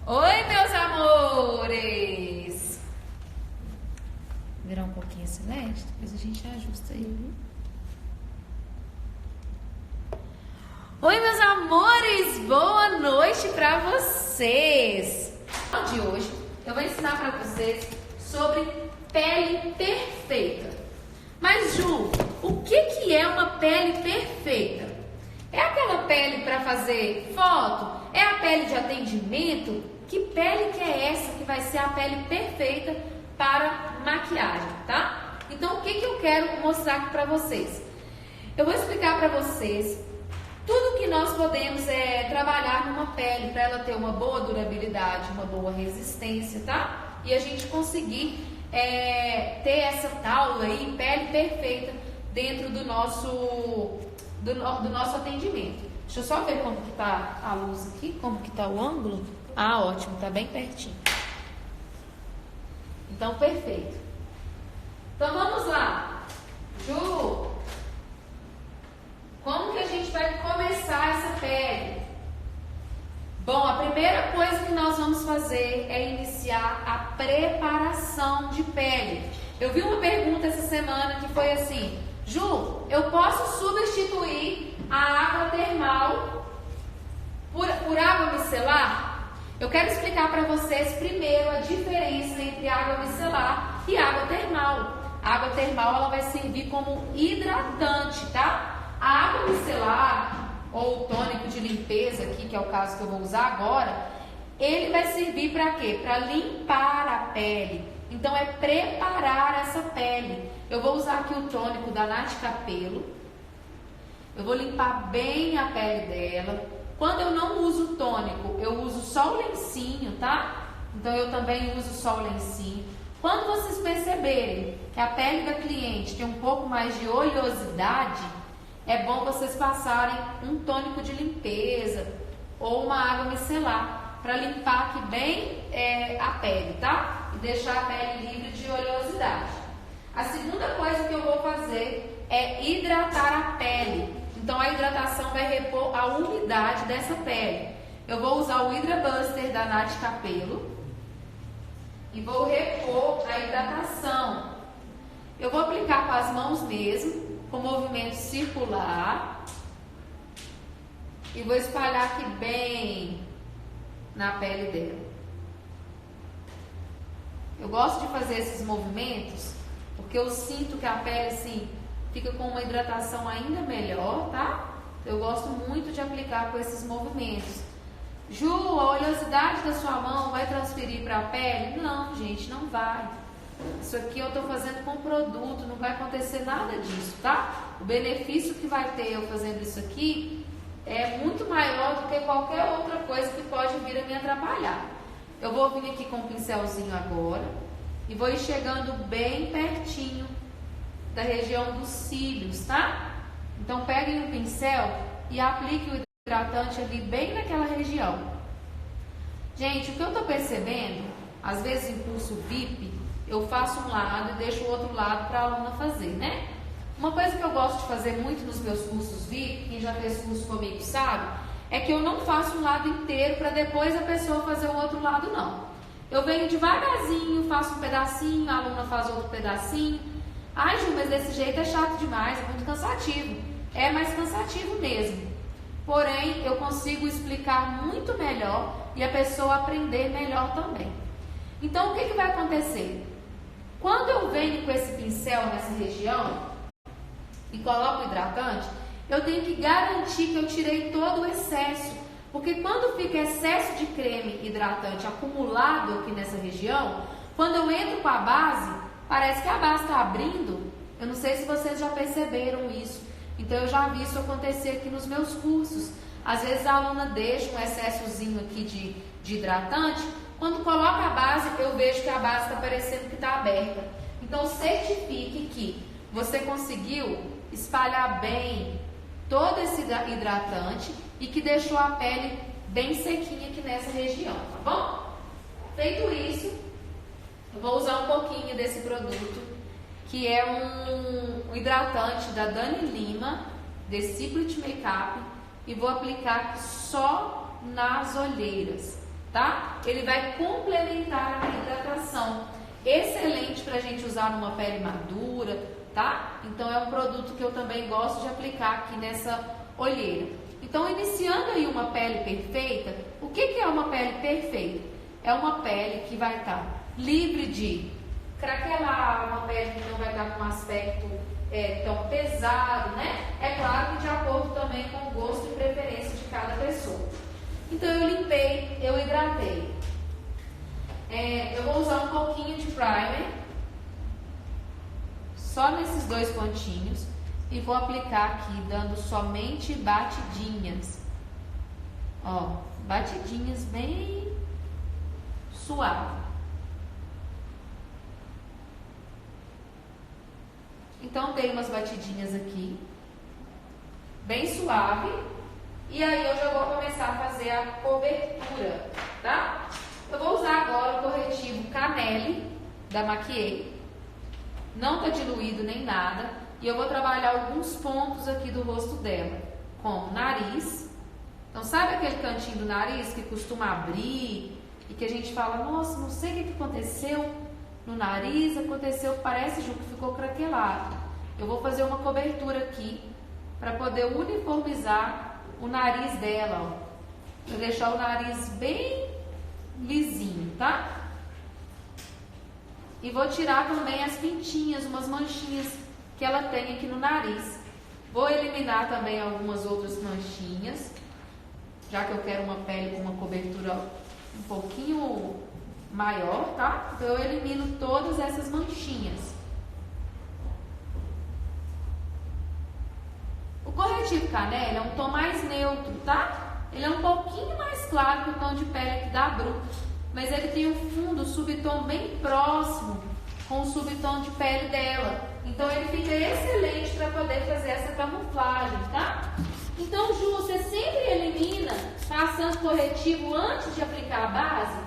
Oi, meus amores! Vou virar um pouquinho esse LED, depois a gente ajusta aí. Oi, meus amores! Boa noite pra vocês! No de hoje, eu vou ensinar pra vocês sobre pele perfeita. Mas, Ju, o que é uma pele perfeita? É aquela pele para fazer foto? É a pele de atendimento? Que pele que é essa que vai ser a pele perfeita para maquiagem, tá? Então, o que eu quero mostrar aqui para vocês? Eu vou explicar para vocês tudo que nós podemos trabalhar numa pele para ela ter uma boa durabilidade, uma boa resistência, tá? E a gente conseguir ter essa tal aí, pele perfeita dentro do nosso atendimento. Deixa eu só ver como que tá a luz aqui, como que tá o ângulo. Ah, ótimo, tá bem pertinho. Então, perfeito. Então, vamos lá. Ju, como que a gente vai começar essa pele? Bom, a primeira coisa que nós vamos fazer é iniciar a preparação de pele. Eu vi uma pergunta essa semana que foi assim: Ju, eu posso substituir a água termal por água micelar? Eu quero explicar para vocês primeiro a diferença entre água micelar e água termal. A água termal ela vai servir como hidratante, tá? A água micelar ou tônico de limpeza aqui, que é o caso que eu vou usar agora, ele vai servir para quê? Para limpar a pele. Então é preparar essa pele. Eu vou usar aqui o tônico da Nath Capello. Eu vou limpar bem a pele dela. Quando eu não uso tônico, eu uso só o lencinho, tá? Então eu também uso só o lencinho. Quando vocês perceberem que a pele da cliente tem um pouco mais de oleosidade, é bom vocês passarem um tônico de limpeza ou uma água micelar para limpar aqui bem a pele, tá? E deixar a pele livre de oleosidade. A segunda coisa que eu vou fazer é hidratar a pele. Então a hidratação vai repor a umidade dessa pele. Eu vou usar o Hydra Buster da Nath Capello e vou repor a hidratação. Eu vou aplicar com as mãos mesmo, com movimento circular, e vou espalhar aqui bem na pele dela. Eu gosto de fazer esses movimentos porque eu sinto que a pele assim fica com uma hidratação ainda melhor, tá? Eu gosto muito de aplicar com esses movimentos. Ju, a oleosidade da sua mão vai transferir para a pele? Não, gente, não vai. Isso aqui eu estou fazendo com produto, não vai acontecer nada disso, tá? O benefício que vai ter eu fazendo isso aqui é muito maior do que qualquer outra coisa que pode vir a me atrapalhar. Eu vou vir aqui com um pincelzinho agora e vou ir chegando bem pertinho da região dos cílios, tá? Então peguem um pincel e aplique o hidratante ali bem naquela região. Gente, o que eu tô percebendo, às vezes em curso VIP, eu faço um lado e deixo o outro lado para a aluna fazer, né? Uma coisa que eu gosto de fazer muito nos meus cursos VIP, quem já fez curso comigo sabe, é que eu não faço um lado inteiro para depois a pessoa fazer o outro lado, não. Eu venho devagarzinho, faço um pedacinho, a aluna faz outro pedacinho. Ai, Ju, mas desse jeito é chato demais, é muito cansativo. É mais cansativo mesmo. Porém, eu consigo explicar muito melhor e a pessoa aprender melhor também. Então, o que vai acontecer? Quando eu venho com esse pincel nessa região e coloco o hidratante, eu tenho que garantir que eu tirei todo o excesso. Porque quando fica excesso de creme hidratante acumulado aqui nessa região, quando eu entro com a base, parece que a base está abrindo. Eu não sei se vocês já perceberam isso. Então eu já vi isso acontecer aqui nos meus cursos. Às vezes a aluna deixa um excessozinho aqui de hidratante. Quando coloca a base, eu vejo que a base está parecendo que está aberta. Então certifique que você conseguiu espalhar bem todo esse hidratante e que deixou a pele bem sequinha aqui nessa região, tá bom? Feito isso, eu vou usar um pouquinho desse produto, que é um hidratante da Dani Lima, The Secret Makeup, e vou aplicar aqui só nas olheiras. tá? Ele vai complementar a hidratação. Excelente para a gente usar numa pele madura, tá? Então é um produto que eu também gosto de aplicar aqui nessa olheira. Então, iniciando aí uma pele perfeita, o que é uma pele perfeita? É uma pele que vai estar livre de craquelar, uma pele que não vai estar com um aspecto tão pesado, né? É claro que de acordo também com o gosto e preferência de cada pessoa. Então, eu limpei, eu hidratei. Eu vou usar um pouquinho de primer, só nesses dois pontinhos, e vou aplicar aqui, dando somente batidinhas. Ó, batidinhas bem suave. Então, dei umas batidinhas aqui, bem suave, e aí eu já vou começar a fazer a cobertura, tá? Eu vou usar agora o corretivo Canelle da Maquiei. Não tá diluído nem nada. E eu vou trabalhar alguns pontos aqui do rosto dela. Como nariz. Então, sabe aquele cantinho do nariz que costuma abrir e que a gente fala, nossa, não sei o que aconteceu no nariz, parece, Ju, que ficou craquelado. Eu vou fazer uma cobertura aqui para poder uniformizar o nariz dela, ó. Para deixar o nariz bem lisinho, tá? E vou tirar também as pintinhas, umas manchinhas que ela tem aqui no nariz. Vou eliminar também algumas outras manchinhas, já que eu quero uma pele com uma cobertura um pouquinho maior, tá? Então eu elimino todas essas manchinhas. O corretivo Canelle é um tom mais neutro, tá? Ele é um pouquinho mais claro que o tom de pele aqui da Bru, mas ele tem um fundo, o subtom bem próximo com o subtom de pele dela. Então ele fica excelente para poder fazer essa camuflagem, tá? Então, Ju, você sempre elimina passando corretivo antes de aplicar a base?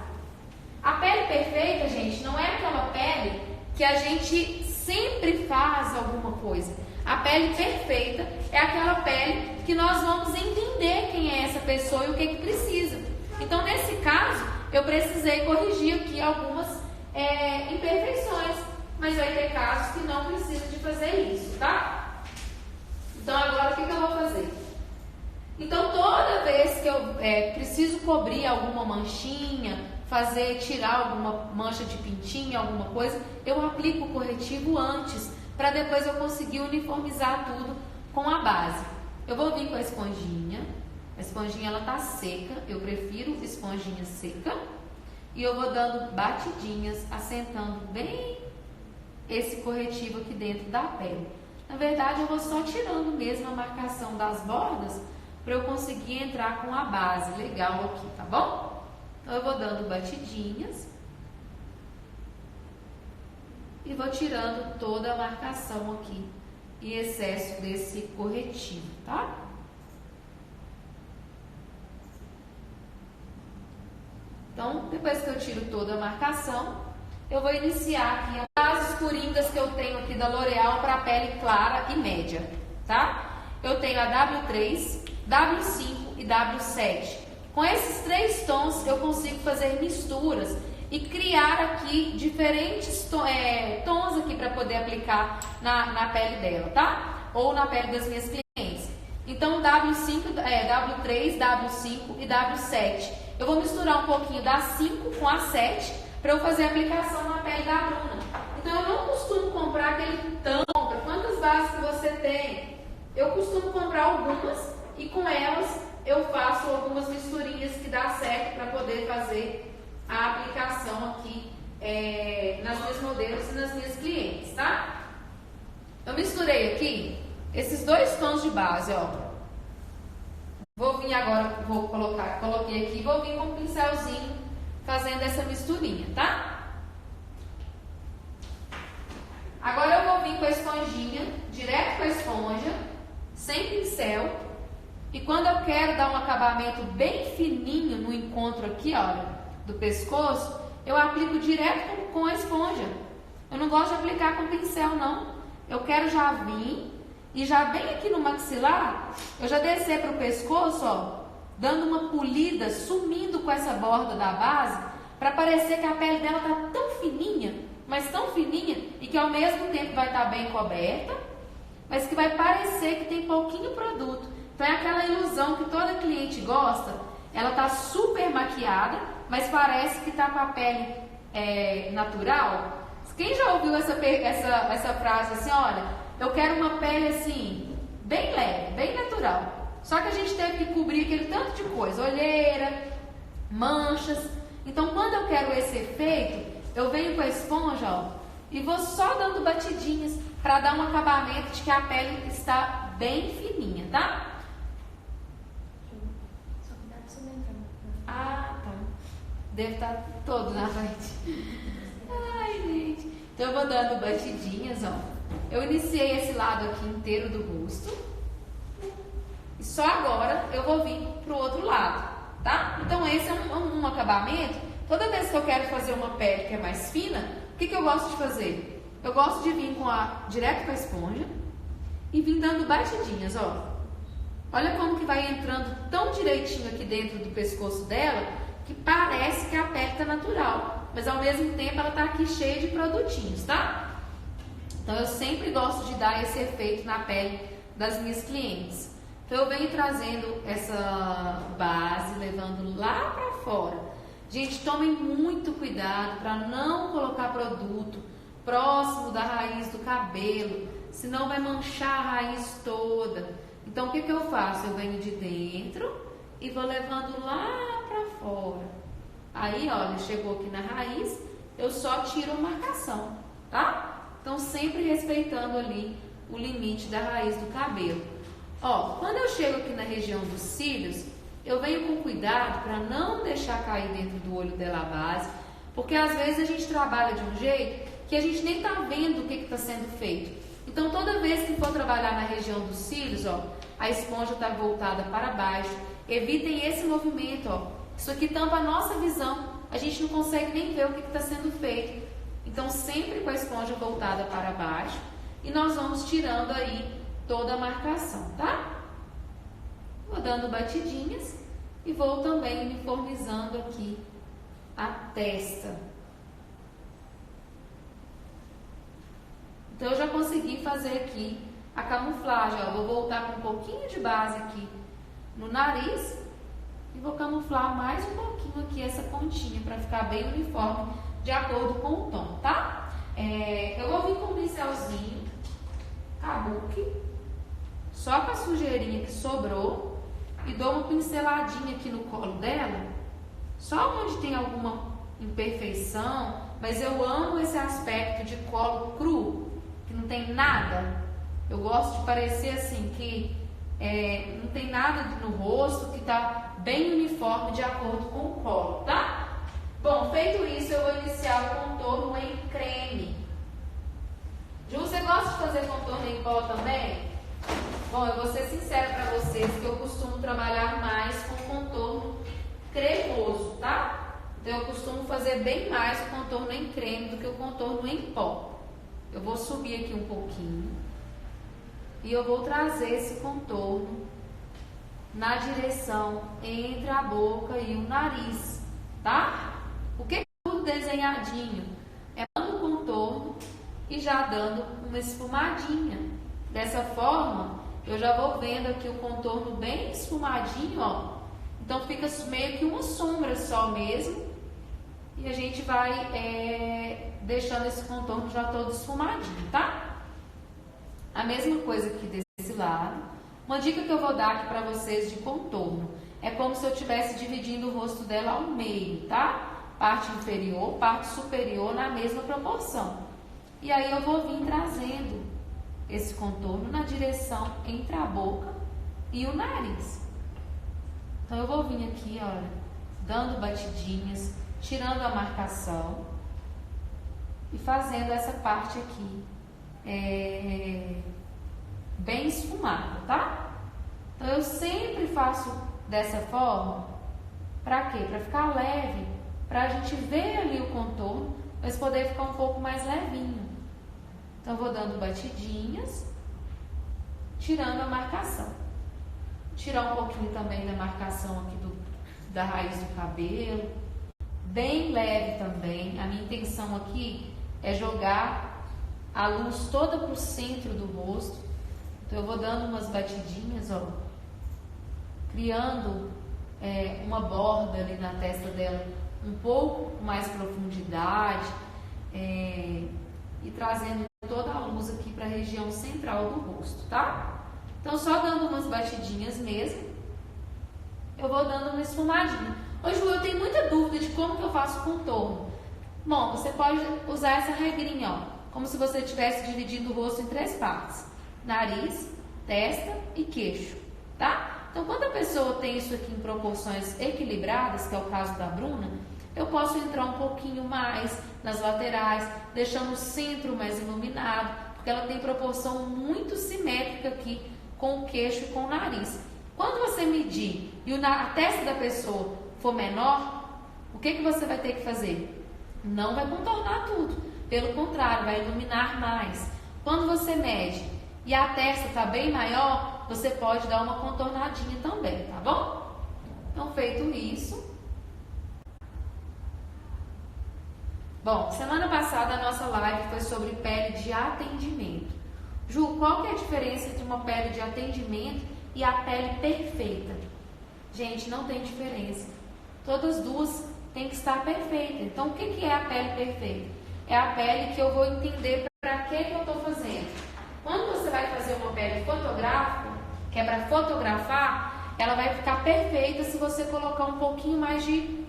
A pele perfeita, gente, não é aquela pele que a gente sempre faz alguma coisa. A pele perfeita é aquela pele que nós vamos entender quem é essa pessoa e o que precisa. Então, nesse caso, eu precisei corrigir aqui algumas imperfeições, mas vai ter casos que não precisam de fazer isso, tá? Então, agora o que eu vou fazer? Então, toda vez que eu preciso cobrir alguma manchinha, tirar alguma mancha de pintinha, alguma coisa, eu aplico o corretivo antes, para depois eu conseguir uniformizar tudo com a base. Eu vou vir com a esponjinha ela tá seca, eu prefiro esponjinha seca, e eu vou dando batidinhas, assentando bem esse corretivo aqui dentro da pele. Na verdade, eu vou só tirando mesmo a marcação das bordas, para eu conseguir entrar com a base legal aqui, tá bom? Então, eu vou dando batidinhas e vou tirando toda a marcação aqui e excesso desse corretivo, tá? Então, depois que eu tiro toda a marcação, eu vou iniciar aqui as coringas que eu tenho aqui da L'Oréal para pele clara e média, tá? Eu tenho a W3, W5 e W7. Com esses três tons, eu consigo fazer misturas e criar aqui diferentes tons aqui para poder aplicar na pele dela, tá? Ou na pele das minhas clientes. Então, W5, W3, W5 e W7. Eu vou misturar um pouquinho da 5 com a 7 para eu fazer a aplicação na pele da Bruna. Então, eu não costumo comprar aquele tanto. Quantas bases que você tem? Eu costumo comprar algumas e com elas eu faço algumas misturinhas que dá certo para poder fazer a aplicação aqui nas minhas modelos e nas minhas clientes, tá? Eu misturei aqui esses dois tons de base, ó. Vou vir agora, coloquei aqui, vou vir com um pincelzinho fazendo essa misturinha, tá? Agora eu vou vir com a esponjinha, direto com a esponja, sem pincel. E quando eu quero dar um acabamento bem fininho no encontro aqui, olha, do pescoço, eu aplico direto com a esponja. Eu não gosto de aplicar com pincel, não. Eu quero já vir e já bem aqui no maxilar, eu já descer para o pescoço, ó, dando uma polida, sumindo com essa borda da base, para parecer que a pele dela tá tão fininha, mas tão fininha, e que ao mesmo tempo vai estar bem coberta, mas que vai parecer que tem pouquinho produto. Então é aquela ilusão que toda cliente gosta, ela tá super maquiada, mas parece que tá com a pele natural. Quem já ouviu essa frase assim, olha, eu quero uma pele assim, bem leve, bem natural. Só que a gente teve que cobrir aquele tanto de coisa, olheira, manchas. Então quando eu quero esse efeito, eu venho com a esponja, ó, e vou só dando batidinhas para dar um acabamento de que a pele está bem fininha, tá? Só cuidado pra você não entrar. Ah, tá. Deve estar todo na frente. Ai, gente. Então eu vou dando batidinhas, ó. Eu iniciei esse lado aqui inteiro do rosto. E só agora eu vou vir pro outro lado, tá? Então esse é um acabamento. Toda vez que eu quero fazer uma pele que é mais fina, o que eu gosto de fazer? Eu gosto de vir direto com a esponja e vir dando batidinhas, ó. Olha como que vai entrando tão direitinho aqui dentro do pescoço dela, que parece que a pele tá natural, mas ao mesmo tempo ela tá aqui cheia de produtinhos, tá? Então eu sempre gosto de dar esse efeito na pele das minhas clientes. Então eu venho trazendo essa base, levando lá pra fora. Gente, tomem muito cuidado para não colocar produto próximo da raiz do cabelo, senão vai manchar a raiz toda. Então o que eu faço? Eu venho de dentro e vou levando lá para fora. Aí, olha, chegou aqui na raiz, eu só tiro a marcação, tá? Então sempre respeitando ali o limite da raiz do cabelo. Ó, quando eu chego aqui na região dos cílios, eu venho com cuidado para não deixar cair dentro do olho dela a base, porque às vezes a gente trabalha de um jeito que a gente nem tá vendo o que está sendo feito. Então toda vez que for trabalhar na região dos cílios, ó, a esponja está voltada para baixo. Evitem esse movimento, ó. Isso aqui tampa a nossa visão. A gente não consegue nem ver o que está sendo feito. Então sempre com a esponja voltada para baixo e nós vamos tirando aí toda a marcação, tá? Vou dando batidinhas e vou também uniformizando aqui a testa. Então eu já consegui fazer aqui a camuflagem, ó. Vou voltar com um pouquinho de base aqui no nariz e vou camuflar mais um pouquinho aqui essa pontinha para ficar bem uniforme de acordo com o tom, tá? Eu vou vir com um pincelzinho kabuki, só com a sujeirinha que sobrou, e dou uma pinceladinha aqui no colo dela, só onde tem alguma imperfeição, mas eu amo esse aspecto de colo cru, que não tem nada. Eu gosto de parecer assim, que não tem nada no rosto, que tá bem uniforme de acordo com o colo, tá? Bom, feito isso, eu vou iniciar o contorno em creme. Ju, você gosta de fazer contorno em pó também? Bom, eu vou ser sincera para vocês que eu costumo trabalhar mais com contorno cremoso, tá? Então eu costumo fazer bem mais o contorno em creme do que o contorno em pó. Eu vou subir aqui um pouquinho e eu vou trazer esse contorno na direção entre a boca e o nariz, tá? O que é tudo desenhadinho? É dando contorno e já dando uma esfumadinha. Dessa forma, eu já vou vendo aqui o contorno bem esfumadinho, ó. Então fica meio que uma sombra só mesmo. E a gente vai deixando esse contorno já todo esfumadinho, tá? A mesma coisa aqui desse lado. Uma dica que eu vou dar aqui pra vocês de contorno. É como se eu estivesse dividindo o rosto dela ao meio, tá? Parte inferior, parte superior na mesma proporção. E aí eu vou vir trazendo esse contorno na direção entre a boca e o nariz. Então eu vou vir aqui, olha, dando batidinhas, tirando a marcação e fazendo essa parte aqui bem esfumada, tá? Então eu sempre faço dessa forma. Pra quê? Pra ficar leve, pra gente ver ali o contorno, mas poder ficar um pouco mais levinho. Então, eu vou dando batidinhas, tirando a marcação. tirar um pouquinho também da marcação aqui da raiz do cabelo, bem leve também. A minha intenção aqui é jogar a luz toda pro centro do rosto, então eu vou dando umas batidinhas, ó, criando uma borda ali na testa dela, um pouco mais profundidade, e trazendo toda a luz aqui para a região central do rosto, tá? Então, só dando umas batidinhas mesmo, eu vou dando uma esfumadinha. Ô, Ju, eu tenho muita dúvida de como que eu faço o contorno. Bom, você pode usar essa regrinha, ó, como se você estivesse dividindo o rosto em 3 partes: nariz, testa e queixo, tá? Então, quando a pessoa tem isso aqui em proporções equilibradas, que é o caso da Bruna, eu posso entrar um pouquinho mais nas laterais, deixando o centro mais iluminado, porque ela tem proporção muito simétrica aqui com o queixo e com o nariz. Quando você medir e a testa da pessoa for menor, o que você vai ter que fazer? Não vai contornar tudo, pelo contrário, vai iluminar mais. Quando você mede e a testa está bem maior, você pode dar uma contornadinha também, tá bom? Então, feito isso... Bom, semana passada a nossa live foi sobre pele de atendimento. Ju, qual que é a diferença entre uma pele de atendimento e a pele perfeita? Gente, não tem diferença. Todas duas têm que estar perfeitas. Então, o que é a pele perfeita? É a pele que eu vou entender para que eu estou fazendo. Quando você vai fazer uma pele fotográfica, que é para fotografar, ela vai ficar perfeita se você colocar um pouquinho mais de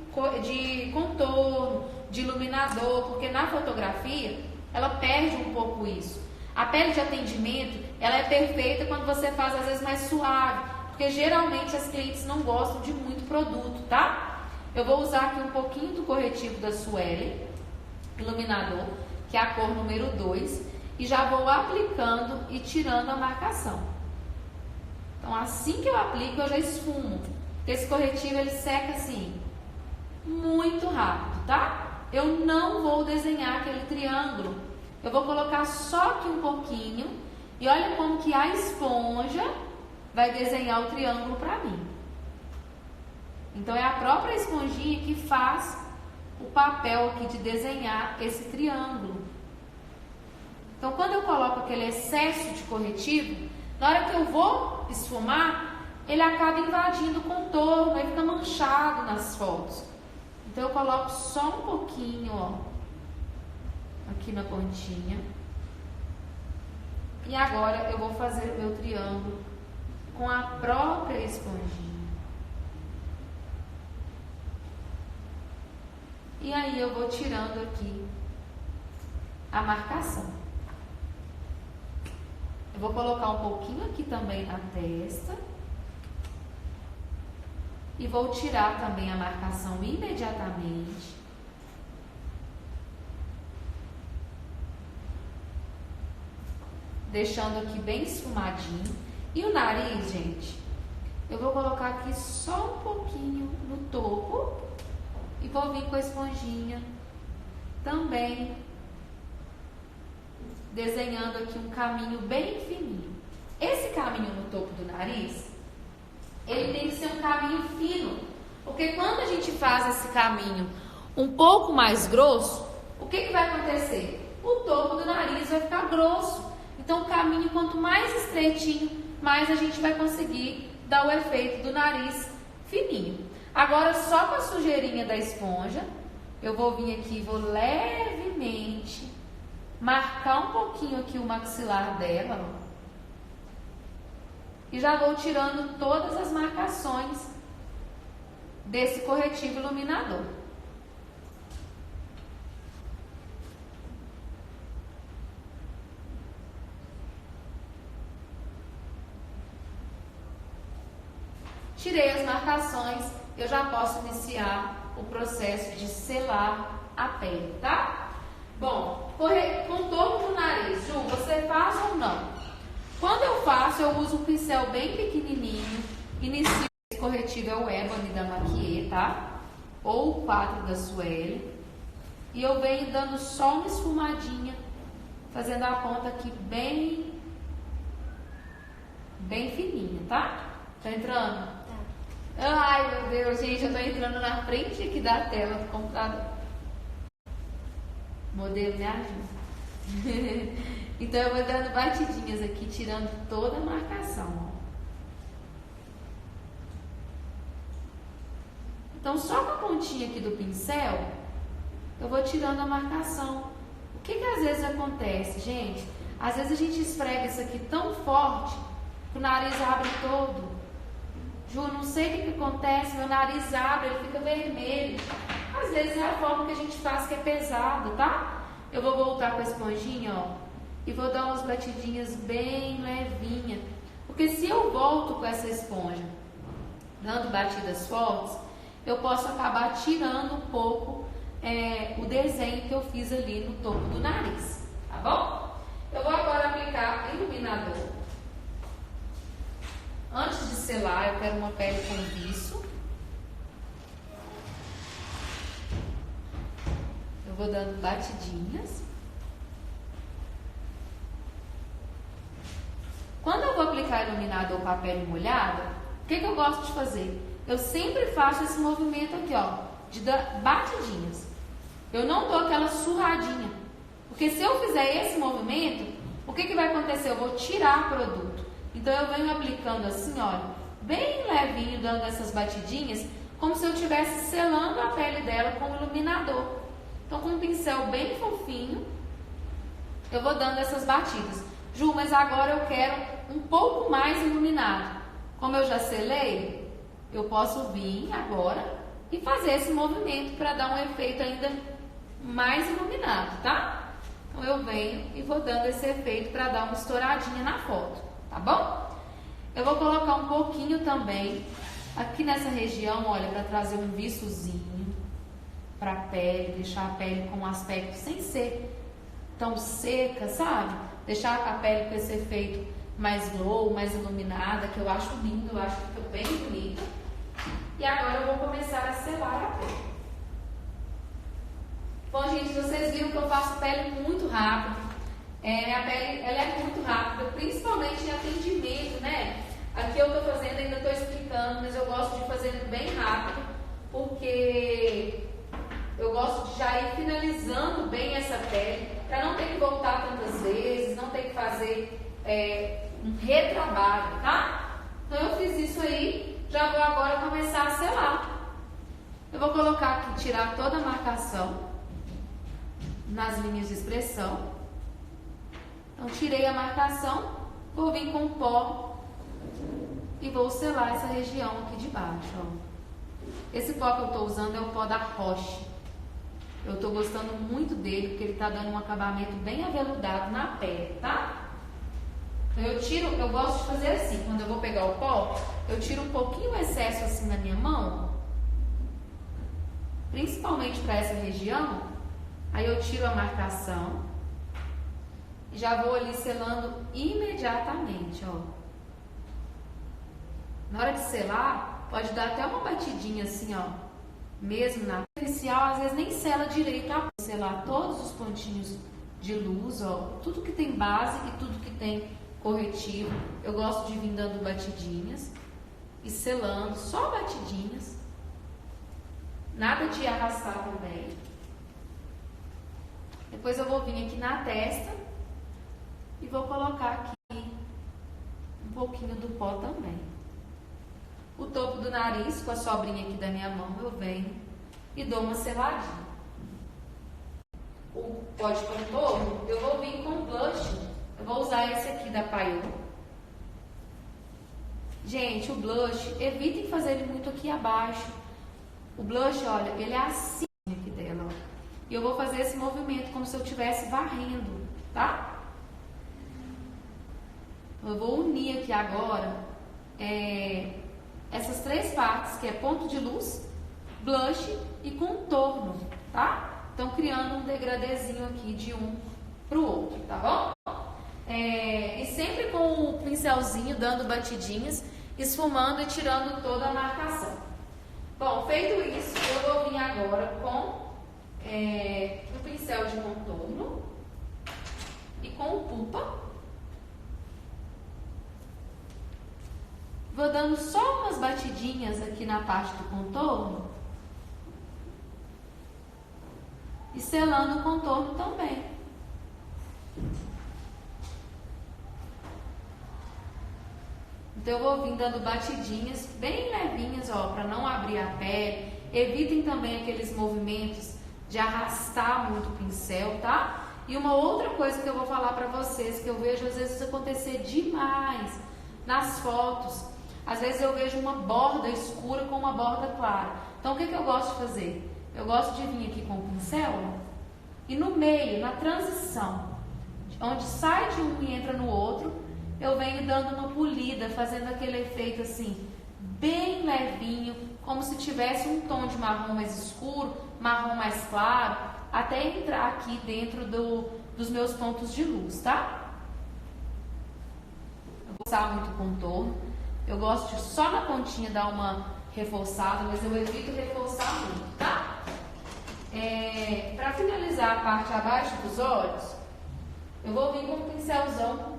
contorno, de iluminador, porque na fotografia ela perde um pouco isso. A pele de atendimento, ela é perfeita quando você faz às vezes mais suave, porque geralmente as clientes não gostam de muito produto, tá? Eu vou usar aqui um pouquinho do corretivo da Sueli, iluminador, que é a cor número 2, e já vou aplicando e tirando a marcação. Então, assim que eu aplico, eu já esfumo. Esse corretivo, ele seca assim, muito rápido, tá? Eu não vou desenhar aquele triângulo. Eu vou colocar só aqui um pouquinho e olha como que a esponja vai desenhar o triângulo para mim. Então, é a própria esponjinha que faz o papel aqui de desenhar esse triângulo. Então, quando eu coloco aquele excesso de corretivo, na hora que eu vou esfumar, ele acaba invadindo o contorno, ele fica manchado nas fotos. Então, eu coloco só um pouquinho, ó, aqui na pontinha. E agora eu vou fazer o meu triângulo com a própria esponjinha. E aí eu vou tirando aqui a marcação. Eu vou colocar um pouquinho aqui também na testa. E vou tirar também a marcação imediatamente. Deixando aqui bem esfumadinho. E o nariz, gente, eu vou colocar aqui só um pouquinho no topo. E vou vir com a esponjinha também desenhando aqui um caminho bem fininho. Esse caminho no topo do nariz, ele tem que ser um caminho fino, porque quando a gente faz esse caminho um pouco mais grosso, o que vai acontecer? O topo do nariz vai ficar grosso. Então, o caminho, quanto mais estreitinho, mais a gente vai conseguir dar o efeito do nariz fininho. Agora, só com a sujeirinha da esponja, eu vou vir aqui e vou levemente marcar um pouquinho aqui o maxilar dela, ó. E já vou tirando todas as marcações desse corretivo iluminador. Tirei as marcações, eu já posso iniciar o processo de selar a pele, tá? Bom, contorno do nariz, Ju, você faz ou não? Quando eu faço, eu uso um pincel bem pequenininho. Inicio, esse corretivo é o Ebony da Maquiê, tá? Ou o 4 da Sueli. E eu venho dando só uma esfumadinha, fazendo a ponta aqui bem fininha, tá? Tá entrando? Tá. Ai, meu Deus, gente, eu tô entrando na frente aqui da tela do computador. Modelo, me ajuda. Então eu vou dando batidinhas aqui, tirando toda a marcação, ó. Então, só com a pontinha aqui do pincel, eu vou tirando a marcação. O que às vezes acontece, gente? Às vezes a gente esfrega isso aqui tão forte que o nariz abre todo. Ju, não sei o que acontece, meu nariz abre, ele fica vermelho. Às vezes é a forma que a gente faz que é pesado, tá? Eu vou voltar com a esponjinha, ó, e vou dar umas batidinhas bem levinha. Porque se eu volto com essa esponja, dando batidas fortes, eu posso acabar tirando um pouco o desenho que eu fiz ali no topo do nariz, tá bom? Eu vou agora aplicar iluminador. Antes de selar, eu quero uma pele com viço. Eu vou dando batidinhas. Quando eu vou aplicar iluminador com a pele molhada, o que eu gosto de fazer? Eu sempre faço esse movimento aqui, ó, de dar batidinhas. Eu não dou aquela surradinha. Porque se eu fizer esse movimento, o que vai acontecer? Eu vou tirar produto. Então eu venho aplicando assim, olha, bem levinho, dando essas batidinhas, como se eu estivesse selando a pele dela com o iluminador. Então com um pincel bem fofinho, eu vou dando essas batidas. Ju, mas agora eu quero um pouco mais iluminado. Como eu já selei, eu posso vir agora e fazer esse movimento para dar um efeito ainda mais iluminado, tá? Então eu venho e vou dando esse efeito para dar uma estouradinha na foto, tá bom? Eu vou colocar um pouquinho também aqui nessa região, olha, para trazer um viçozinho para a pele, deixar a pele com um aspecto sem ser tão seca, sabe? Deixar a pele com esse efeito mais glow, mais iluminada, que eu acho lindo, eu acho que fica bem bonita. E agora eu vou começar a selar a pele. Bom, gente, vocês viram que eu faço pele muito rápido. Minha pele, ela é muito rápida, principalmente em atendimento, né? Aqui eu tô fazendo, ainda tô explicando, mas eu gosto de fazer bem rápido, porque eu gosto de já ir finalizando bem essa pele, para não ter que voltar tantas vezes, não ter que fazer um retrabalho, tá? Então eu fiz isso aí, já vou agora começar a selar. Eu vou colocar aqui, tirar toda a marcação nas linhas de expressão. Então tirei a marcação, vou vir com o pó e vou selar essa região aqui de baixo, ó. Esse pó que eu estou usando é o pó da Roche. Eu estou gostando muito dele, porque ele está dando um acabamento bem aveludado na pele, tá? Eu gosto de fazer assim, quando eu vou pegar o pó, eu tiro um pouquinho o excesso assim na minha mão, principalmente para essa região, aí eu tiro a marcação e já vou ali selando imediatamente, ó. Na hora de selar, pode dar até uma batidinha assim, ó, mesmo na superficial, às vezes nem sela direito, a selar todos os pontinhos de luz, ó, tudo que tem base e tudo que tem corretivo. Eu gosto de vir dando batidinhas e selando, só batidinhas, nada de arrastar também. Depois eu vou vir aqui na testa e vou colocar aqui um pouquinho do pó também. O topo do nariz, com a sobrinha aqui da minha mão, eu venho e dou uma seladinha. O pó de contorno, eu vou vir com blush. Eu vou usar esse aqui da Paiô. Gente, o blush, evitem fazer ele muito aqui abaixo. O blush, olha, ele é assim aqui dela, ó. E eu vou fazer esse movimento como se eu estivesse varrendo, tá? Eu vou unir aqui agora essas três partes, que é ponto de luz, blush e contorno, tá? Então, criando um degradezinho aqui de um pro outro, tá bom? E sempre com o pincelzinho dando batidinhas, esfumando e tirando toda a marcação. Bom, feito isso, eu vou vir agora com o pincel de contorno e com o pupa. Vou dando só umas batidinhas aqui na parte do contorno. E selando o contorno também. Então eu vou vir dando batidinhas bem levinhas, ó, para não abrir a pele. Evitem também aqueles movimentos de arrastar muito o pincel, tá? E uma outra coisa que eu vou falar para vocês, que eu vejo às vezes acontecer demais nas fotos. Às vezes eu vejo uma borda escura com uma borda clara. Então o que eu gosto de fazer? Eu gosto de vir aqui com o pincel e no meio, na transição, onde sai de um e entra no outro, eu venho dando uma polida, fazendo aquele efeito assim, bem levinho, como se tivesse um tom de marrom mais escuro, marrom mais claro, até entrar aqui dentro dos meus pontos de luz, tá? Eu vou usar muito contorno, eu gosto de só na pontinha dar uma reforçada, mas eu evito reforçar muito, tá? Para finalizar a parte abaixo dos olhos, eu vou vir com um pincelzão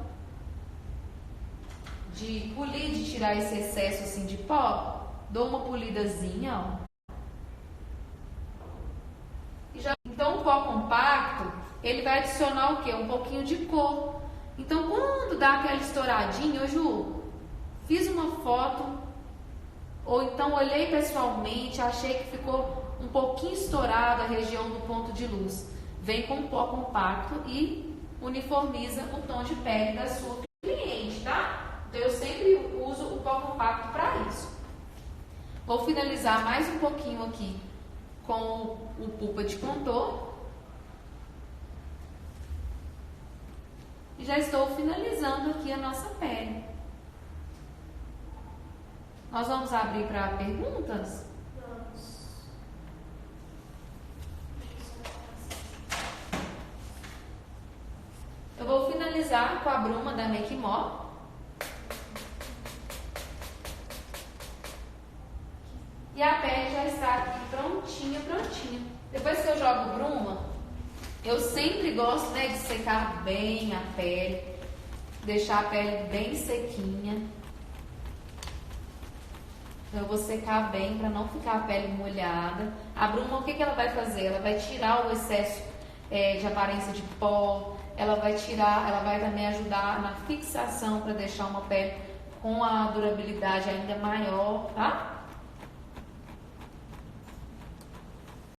de polir, de tirar esse excesso assim de pó. Dou uma polidazinha, ó. Então o pó compacto, ele vai adicionar o quê? Um pouquinho de cor. Então quando dá aquela estouradinha, Ju, fiz uma foto, ou então olhei pessoalmente, achei que ficou um pouquinho estourada a região do ponto de luz. Vem com o pó compacto e uniformiza o tom de pele da sua cliente, tá? Então eu sempre uso o pó compacto para isso. Vou finalizar mais um pouquinho aqui com o pulpa de contorno. E já estou finalizando aqui a nossa pele. Nós vamos abrir para perguntas? Vamos. Eu vou finalizar com a bruma da Make More. E a pele já está aqui prontinha, prontinha. Depois que eu jogo bruma, eu sempre gosto, né, de secar bem a pele, deixar a pele bem sequinha. Então eu vou secar bem para não ficar a pele molhada. A bruma, o que ela vai fazer? Ela vai tirar o excesso de aparência de pó. Ela vai também ajudar na fixação para deixar uma pele com a durabilidade ainda maior, tá?